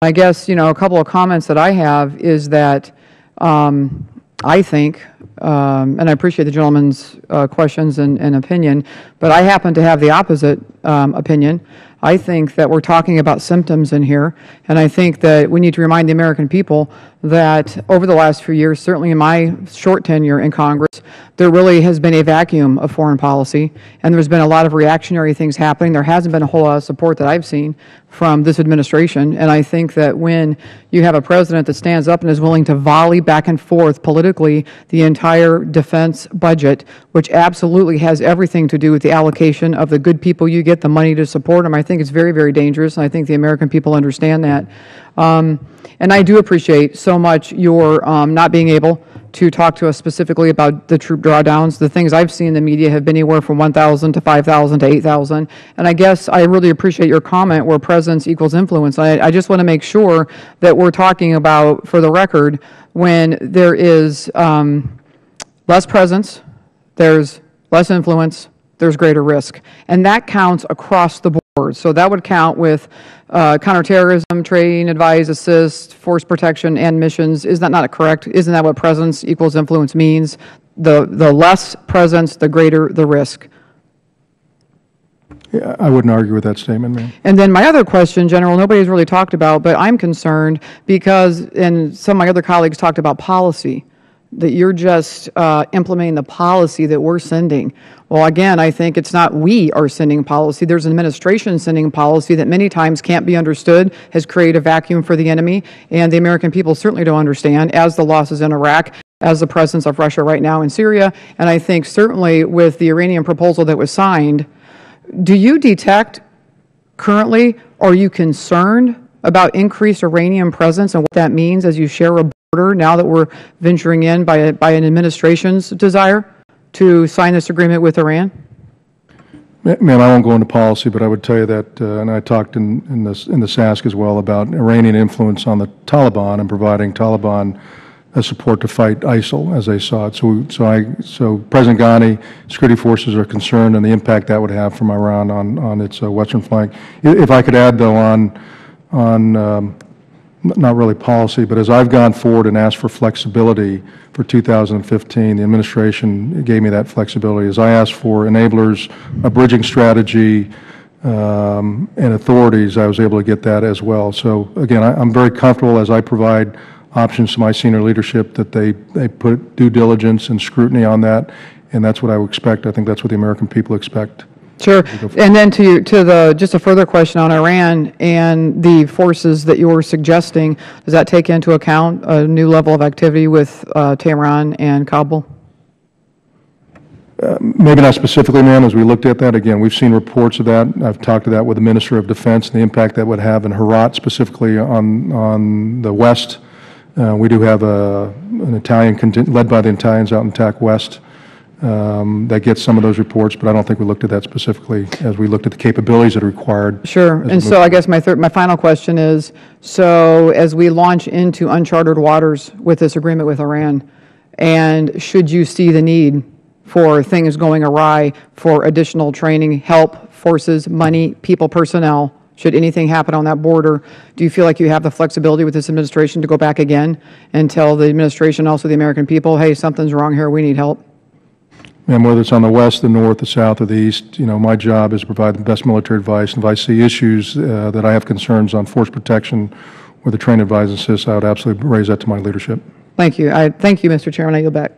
I guess, a couple of comments that I have is that I think, and I appreciate the gentleman's questions and opinion, but I happen to have the opposite opinion. I think that we're talking about symptoms in here, and I think that we need to remind the American people that over the last few years, certainly in my short tenure in Congress, there really has been a vacuum of foreign policy, and there's been a lot of reactionary things happening. There hasn't been a whole lot of support that I've seen from this administration, and I think that when you have a president that stands up and is willing to volley back and forth politically the entire defense budget, which absolutely has everything to do with the allocation of the good people you get, the money to support them, I think it's very, very dangerous, and I think the American people understand that. And I do appreciate so much your not being able to talk to us specifically about the troop drawdowns. The things I've seen in the media have been anywhere from 1,000 to 5,000 to 8,000. And I guess I really appreciate your comment where presence equals influence. I just want to make sure that we're talking about, for the record, when there is less presence, there's less influence, there's greater risk. And that counts across the board. So that would count with counterterrorism, train, advise, assist, force protection, and missions. Is that not correct? Isn't that what presence equals influence means? The less presence, the greater the risk. Yeah, I wouldn't argue with that statement, ma'am. And then my other question, General, nobody's really talked about, but I'm concerned because, and some of my other colleagues talked about policy, that you're just implementing the policy that we're sending. Well, again, I think it's not we are sending policy. There's an administration sending policy that many times can't be understood, has created a vacuum for the enemy, and the American people certainly don't understand, as the losses in Iraq, as the presence of Russia right now in Syria, and I think certainly with the Iranian proposal that was signed. Do you detect currently, or are you concerned about increased Iranian presence and what that means as you share a border now that we're venturing in by an administration's desire to sign this agreement with Iran? Ma'am, I won't go into policy, but I would tell you that, and I talked in the SASC as well about Iranian influence on the Taliban and providing Taliban support to fight ISIL as they saw it. So President Ghani, security forces are concerned and the impact that would have from Iran on its western flank. If I could add, though, on not really policy, but as I've gone forward and asked for flexibility for 2015, the administration gave me that flexibility. As I asked for enablers, a bridging strategy, and authorities, I was able to get that as well. So again, I'm very comfortable as I provide options to my senior leadership that they put due diligence and scrutiny on that, and that's what I would expect. I think that's what the American people expect. Sure. And then just a further question on Iran and the forces that you were suggesting, does that take into account a new level of activity with Tehran and Kabul? Maybe not specifically, ma'am. As we looked at that, again, we've seen reports of that. I've talked to that with the Minister of Defense and the impact that would have in Herat, specifically on the west. We do have an Italian contingent led by the Italians out in TAC West that gets some of those reports, but I don't think we looked at that specifically as we looked at the capabilities that are required. Sure. And so I guess my final question is, so as we launch into uncharted waters with this agreement with Iran, and should you see the need for things going awry, for additional training, help, forces, money, people, personnel, should anything happen on that border, do you feel like you have the flexibility with this administration to go back again and tell the administration, also the American people, hey, something's wrong here, we need help? And whether it's on the west, the north, the south, or the east, my job is to provide the best military advice. And if I see issues that I have concerns on force protection or the train advise and assist, I would absolutely raise that to my leadership. Thank you. Thank you, Mr. Chairman. I yield back.